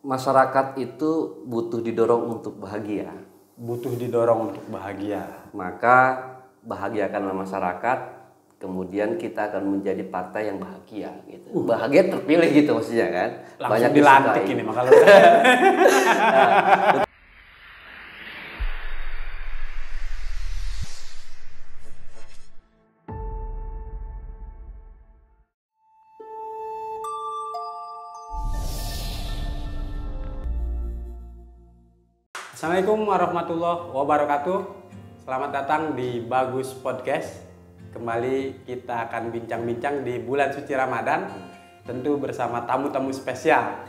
Masyarakat itu butuh didorong untuk bahagia. Butuh didorong untuk bahagia. Maka bahagiakanlah masyarakat, kemudian kita akan menjadi partai yang bahagia gitu. Bahagia terpilih gitu maksudnya kan. Langsung Banyak dilantik disukai. ini maka Assalamualaikum warahmatullahi wabarakatuh. Selamat datang di Bagus Podcast. Kembali kita akan bincang-bincang di bulan suci Ramadan, tentu bersama tamu-tamu spesial.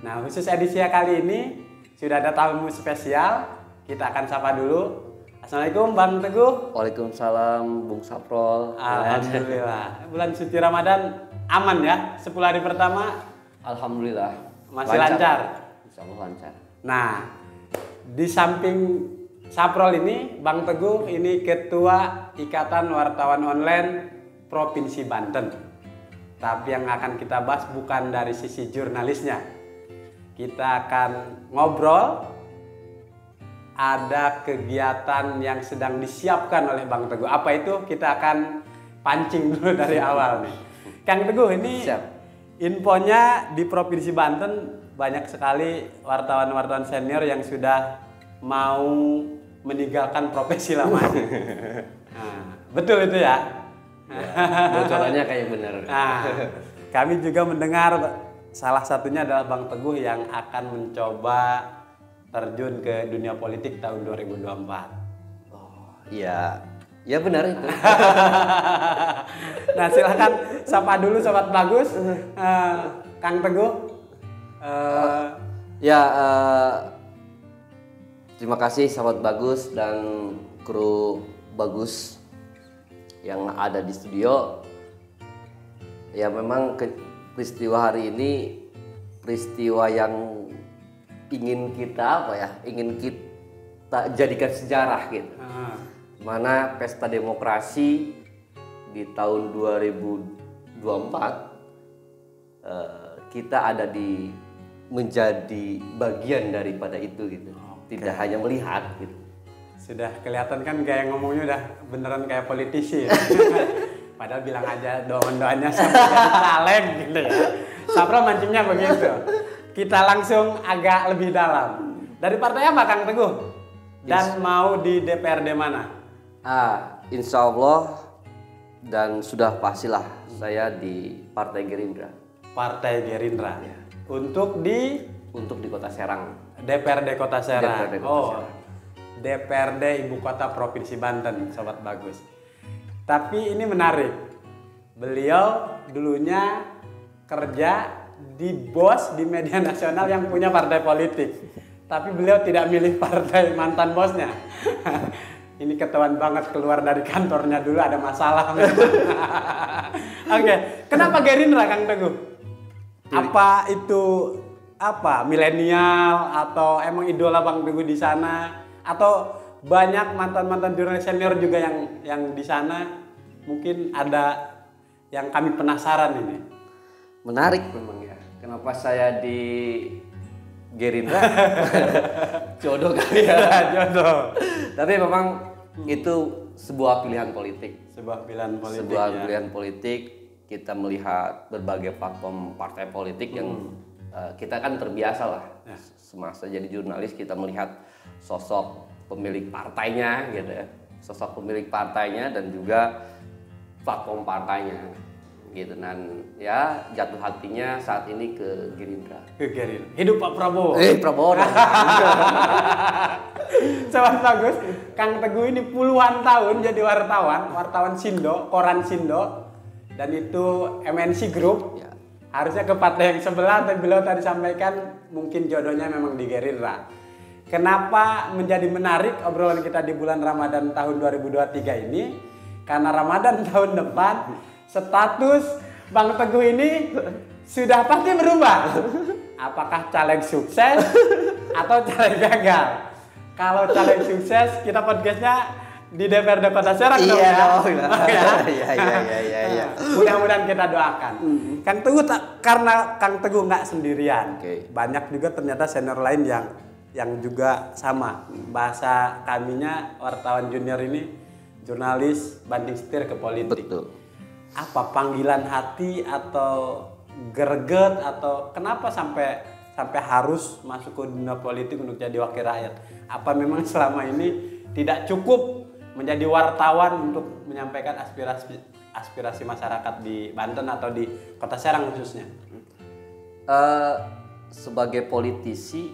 Nah, khusus edisi kali ini sudah ada tamu spesial. Kita akan sapa dulu. Assalamualaikum Bang Teguh. Waalaikumsalam Bung Saprol. Alhamdulillah. Bulan suci Ramadan aman ya? 10 hari pertama Alhamdulillah. masih lancar. Insya Allah lancar. Nah, di samping Saprol ini, Bang Teguh ini Ketua Ikatan Wartawan Online Provinsi Banten. Tapi yang akan kita bahas bukan dari sisi jurnalisnya. Kita akan ngobrol, ada kegiatan yang sedang disiapkan oleh Bang Teguh. Apa itu? Kita akan pancing dulu dari awal nih. Kang Teguh, ini Siap. Infonya di Provinsi Banten banyak sekali wartawan-wartawan senior yang sudah mau meninggalkan profesi lamanya. Nah, betul itu ya? Bocorannya kayak bener. Nah, kami juga mendengar salah satunya adalah Bang Teguh yang akan mencoba terjun ke dunia politik tahun 2024. Oh, iya. Ya benar itu. Nah, silakan sapa dulu Sobat Bagus, Kang Teguh. Terima kasih sahabat Bagus dan kru Bagus yang ada di studio. Ya memang peristiwa hari ini peristiwa yang ingin kita ingin kita jadikan sejarah gitu. Mana pesta demokrasi di tahun 2024 kita ada di menjadi bagian daripada itu gitu. Tidak hanya melihat gitu. Sudah kelihatan kan kayak ngomongnya udah beneran kayak politisi ya. Padahal bilang aja doanya sampai caleg gitu ya. Sapra mancingnya begitu. Kita langsung agak lebih dalam. Dari partai apa Kang Teguh? Dan mau di DPRD mana? Insya Allah dan sudah pastilah saya di Partai Gerindra. Partai Gerindra. Ya. Untuk di Kota Serang. DPRD Kota Serang. DPRD Kota Serang. DPRD Ibu Kota Provinsi Banten, Sobat Bagus. Tapi ini menarik. Beliau dulunya kerja di BOS di media nasional yang punya partai politik. Tapi beliau tidak milih partai mantan bosnya. Ini ketahuan banget keluar dari kantornya dulu ada masalah. Oke, kenapa Gerindra Kang Teguh? Apa itu milenial atau emang idola Bang Teguh di sana atau banyak mantan-mantan jurnalis senior juga yang di sana? Mungkin ada yang kami penasaran ini. Menarik memang ya. Kenapa saya di Gerindra? Jodoh kali ya. Jodoh. Tapi memang itu sebuah pilihan politik. Sebuah pilihan politik. Pilihan politik. Kita melihat berbagai platform partai politik yang kita kan terbiasa lah. Semasa jadi jurnalis kita melihat sosok pemilik partainya gitu ya. Sosok pemilik partainya dan juga platform partainya gitu. Dan ya jatuh hatinya saat ini ke Gerindra. Ke Gerindra. Hidup Pak Prabowo. Prabowo. Sobat Bagus, Kang Teguh ini puluhan tahun jadi wartawan Sindo, koran Sindo. Dan itu MNC Group. Ya. Harusnya ke partai yang sebelah, tapi beliau tadi sampaikan mungkin jodohnya memang di Gerindra. Kenapa menjadi menarik obrolan kita di bulan Ramadan tahun 2023 ini? Karena Ramadan tahun depan status Bang Teguh ini sudah pasti berubah. Apakah caleg sukses atau caleg gagal? Kalau caleg sukses, kita podcastnya di DPRD Kota Serang dong Iya ya. dong. Iya. Mudah-mudahan kita doakan. Kang Teguh karena Kang Teguh nggak sendirian. Oke. Banyak juga ternyata senior lain yang juga sama. Bahasa kaminya wartawan junior ini jurnalis banting setir ke politik. Betul. Apa panggilan hati atau greget atau kenapa sampai harus masuk ke dunia politik untuk jadi wakil rakyat? Apa memang selama ini tidak cukup menjadi wartawan untuk menyampaikan aspirasi masyarakat di Banten atau di Kota Serang khususnya? Sebagai politisi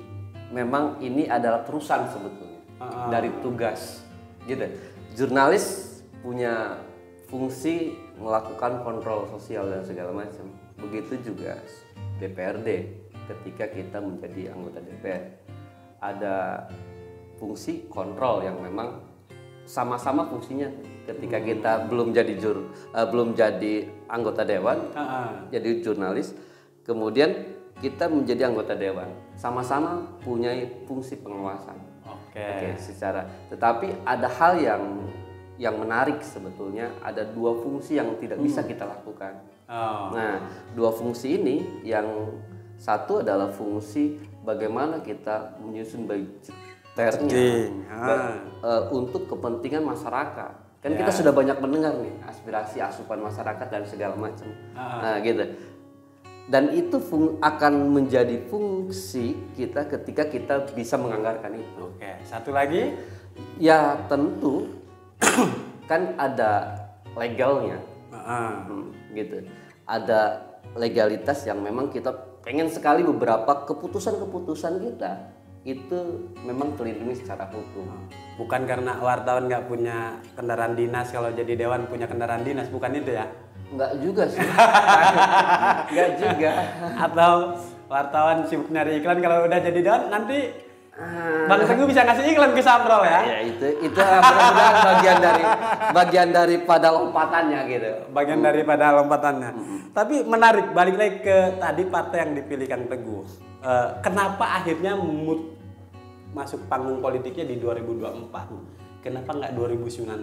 memang ini adalah terusan sebetulnya dari tugas gitu. Jurnalis punya fungsi melakukan kontrol sosial dan segala macam. Begitu juga DPRD ketika kita menjadi anggota DPR. Ada fungsi kontrol yang memang sama-sama fungsinya. Ketika kita belum jadi anggota dewan, jadi jurnalis, kemudian kita menjadi anggota dewan, sama-sama punya fungsi pengawasan. Oke, tetapi ada hal yang menarik sebetulnya, ada dua fungsi yang tidak bisa kita lakukan. Nah, dua fungsi ini, yang satu adalah fungsi bagaimana kita menyusun budgetnya untuk kepentingan masyarakat. Kan kita sudah banyak mendengar nih aspirasi asupan masyarakat dan segala macam. Nah, gitu. Dan itu akan menjadi fungsi kita ketika kita bisa menganggarkan itu. Oke, satu lagi? Ya tentu kan ada legalnya, gitu. Ada legalitas yang memang kita pengen sekali beberapa keputusan kita itu memang terlindungi secara hukum. Bukan karena wartawan nggak punya kendaraan dinas, kalau jadi dewan punya kendaraan dinas, bukan itu ya? Enggak juga sih. Enggak juga. Atau wartawan sibuk nyari iklan, kalau udah jadi dewan nanti Bang Teguh bisa ngasih iklan ke Saprol ya? Ya itu mudah-mudahan bagian daripada lompatannya gitu. Bagian daripada lompatannya. Tapi menarik, balik lagi ke tadi partai yang dipilih Kang Teguh. Kenapa akhirnya masuk panggung politiknya di 2024? Kenapa nggak 2019?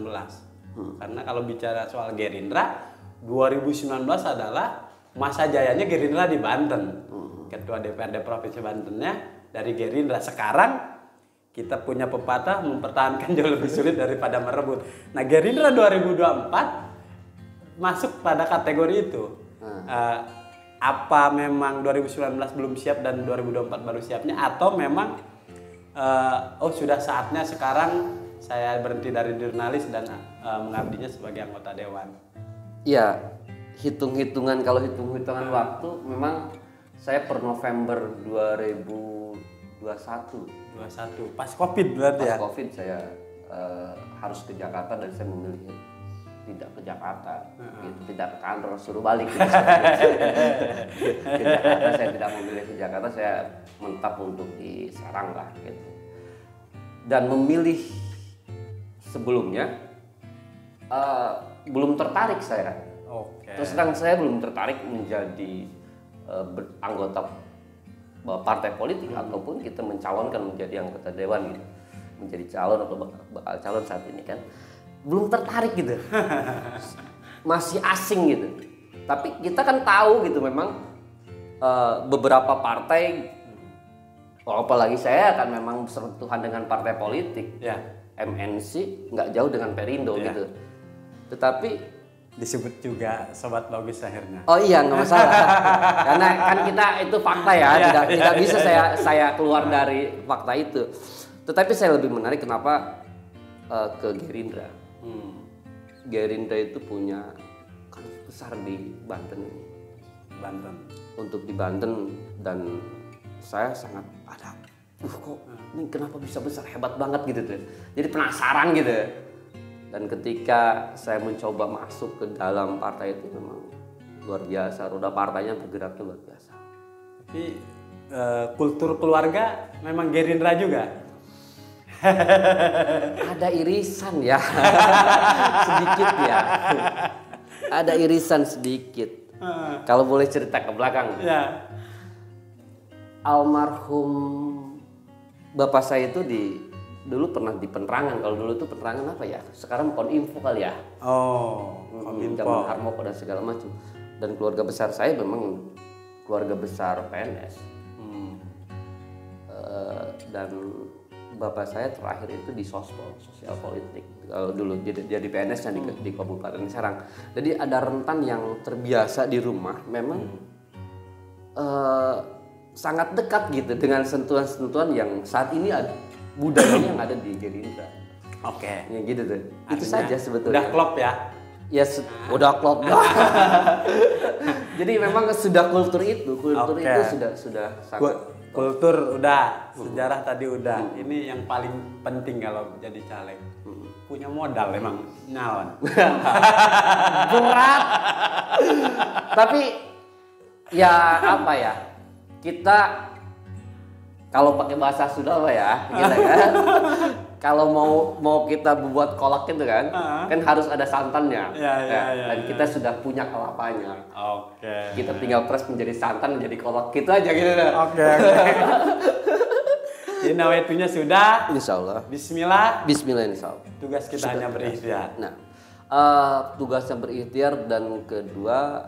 Karena kalau bicara soal Gerindra, 2019 adalah masa jayanya Gerindra di Banten. Ketua DPRD Provinsi Bantennya dari Gerindra. Sekarang kita punya pepatah, mempertahankan jauh lebih sulit daripada merebut. Nah, Gerindra 2024 masuk pada kategori itu. Apa memang 2019 belum siap dan 2024 baru siapnya, atau memang sudah saatnya sekarang saya berhenti dari jurnalis dan mengabdinya sebagai anggota dewan? Ya, kalau hitung-hitungan waktu memang saya per November 2021 pas Covid berarti ya? Pas Covid saya harus ke Jakarta dan saya memilih tidak ke Jakarta, gitu. Tidak ke kantor, suruh balik gitu. Ke Jakarta, saya tidak memilih ke Jakarta, saya mentap untuk di Serang lah gitu. Dan memilih sebelumnya belum tertarik saya. Terus terang saya belum tertarik menjadi anggota partai politik ataupun kita mencalonkan menjadi anggota dewan gitu, menjadi calon atau bakal calon saat ini kan belum tertarik gitu. Masih asing gitu. Tapi kita kan tahu gitu memang beberapa partai, apalagi saya kan memang bersentuhan dengan partai politik ya. MNC nggak jauh dengan Perindo gitu. Tetapi disebut juga Sobat Bagus akhirnya. Oh iya, nggak masalah. Karena kan kita itu fakta ya, tidak bisa saya keluar dari fakta itu. Tetapi saya lebih menarik kenapa ke Gerindra. Gerindra itu punya kasus besar di Banten ini. Untuk di Banten, dan saya sangat kok ini kenapa bisa besar, hebat banget gitu tuh. Jadi penasaran gitu. Dan ketika saya mencoba masuk ke dalam partai itu memang luar biasa, roda partainya bergeraknya luar biasa. Tapi kultur keluarga memang Gerindra juga? Ada irisan ya, sedikit ya. Ada irisan sedikit. Kalau boleh cerita ke belakang. Ya. Almarhum bapak saya itu dulu pernah di penerangan. Kalau dulu tuh penerangan apa ya? Sekarang Koninfo kali ya. Oh, Kominfo. Zaman Harmoko dan segala macam. Dan keluarga besar saya memang keluarga besar PNS. Dan bapak saya terakhir itu di Sospol, sosial politik. Kalau dulu jadi PNS di Kabupaten Serang. Jadi ada rentan yang terbiasa di rumah, memang sangat dekat gitu dengan sentuhan-sentuhan yang saat ini ada budayanya yang ada di Gerindra. Oke. Ya gitu tuh. Itu Artinya saja sebetulnya. Udah klop ya. Ya udah klop. Jadi memang sudah kultur itu itu sudah sangat kultur udah, sejarah tadi udah. Ini yang paling penting kalau jadi caleg. Punya modal emang nyalon. Berat. Tapi ya apa ya? Kita kalau pakai bahasa Sunda apa ya? Gitu kan. Kalau mau kita buat kolak itu kan, kan harus ada santannya. Dan kita sudah punya kelapanya. Oke. Kita tinggal press menjadi santan menjadi kolak gitu aja gitu. Oke. Jadi nawaitunya sudah. Insya Allah. Bismillah. Bismillah insya Allah. Tugas kita hanya berikhtiar. Nah, tugasnya berikhtiar dan kedua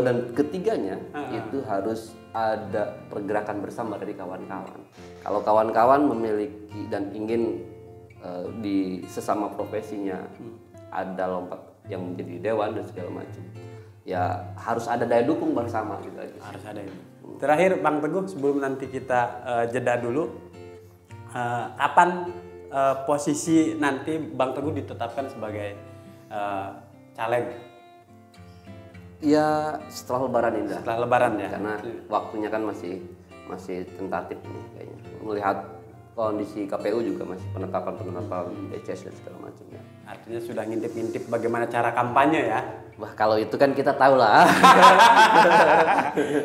dan ketiganya itu harus ada pergerakan bersama dari kawan-kawan. Kalau kawan-kawan memiliki dan ingin di sesama profesinya ada lompat yang menjadi dewan dan segala macam, ya harus ada daya dukung bersama gitu aja. Harus ada itu. Terakhir Bang Teguh, sebelum nanti kita jeda dulu, kapan posisi nanti Bang Teguh ditetapkan sebagai caleg? Ya setelah Lebaran ini. Setelah Lebaran ya. Karena waktunya kan masih tentatif nih kayaknya. Melihat kondisi KPU juga masih penetapan DCS dan segala macamnya. Artinya sudah ngintip-ngintip bagaimana cara kampanye ya. Wah kalau itu kan kita tahu lah.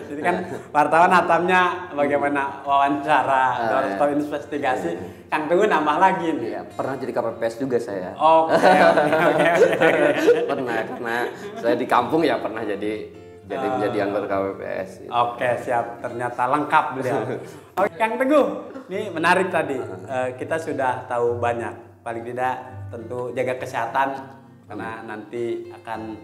Jadi kan wartawan hatamnya bagaimana wawancara, atau investigasi. Kang Teguh nambah lagi nih. Ya, pernah jadi KPPS juga saya. Oke. Pernah karena saya di kampung ya pernah menjadi anggota KPPS. Gitu. Oke siap, ternyata lengkap beliau. Oke Kang Teguh, ini menarik tadi. Kita sudah tahu banyak, paling tidak tentu jaga kesehatan karena nanti akan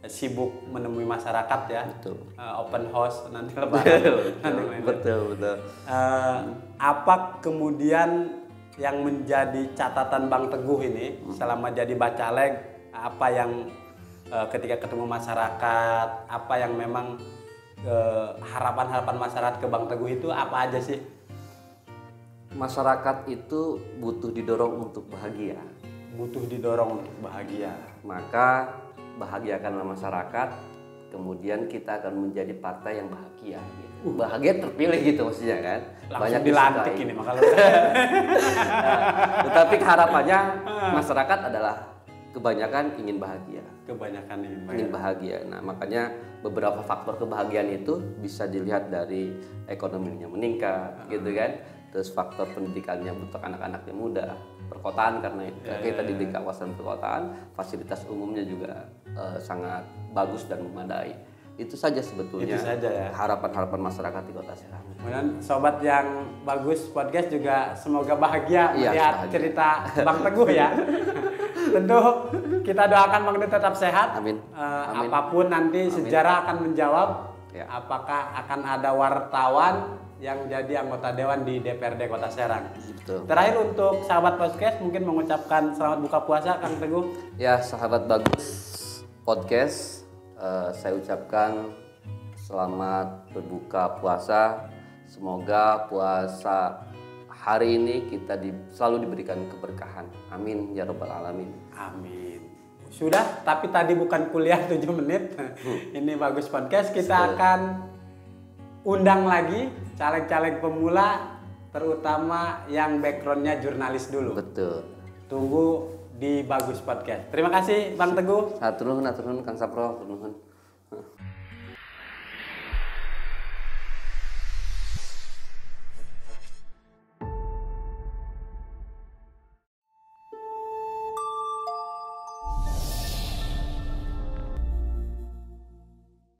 sibuk menemui masyarakat ya. Betul. Open house nanti Lebaran. Betul. Apa kemudian yang menjadi catatan Bang Teguh ini selama jadi Bacaleg, apa yang ketika ketemu masyarakat, apa yang memang harapan-harapan masyarakat ke Bang Teguh itu apa aja sih? Masyarakat itu butuh didorong untuk bahagia. Butuh didorong untuk bahagia. Maka bahagiakanlah masyarakat, kemudian kita akan menjadi partai yang bahagia. Gitu. Bahagia terpilih gitu maksudnya kan. Langsung banyak dilantik disukai. ini makanya. Tetapi harapannya masyarakat adalah kebanyakan ingin bahagia. Kebanyakan ingin bahagia. Nah makanya beberapa faktor kebahagiaan itu bisa dilihat dari ekonominya meningkat, gitu kan. Terus faktor pendidikannya untuk anak-anaknya muda, perkotaan karena kita di kawasan perkotaan, fasilitas umumnya juga sangat bagus dan memadai. Itu saja sebetulnya. Itu saja ya. Harapan-harapan masyarakat di Kota Serang. Kemudian sobat yang bagus podcast juga semoga bahagia melihat bahagia. cerita Bang Teguh ya. Tentu kita doakan Bang Teguh tetap sehat. Amin. Amin. Apapun nanti sejarah akan menjawab. Ya. Apakah akan ada wartawan yang jadi anggota dewan di DPRD Kota Serang. Betul. Terakhir untuk sahabat podcast mungkin mengucapkan selamat buka puasa Kang Teguh. Ya sahabat bagus podcast, saya ucapkan selamat berbuka puasa. Semoga puasa hari ini kita selalu diberikan keberkahan. Amin ya rabbal alamin. Amin. Sudah, tapi tadi bukan kuliah 7 menit. Ini bagus podcast. Kita akan undang lagi caleg-caleg pemula, terutama yang backgroundnya jurnalis dulu. Betul. Tunggu di bagus podcast. Terima kasih Bang Teguh. Hatur nuhun Kang Sapro, hatur nuhun.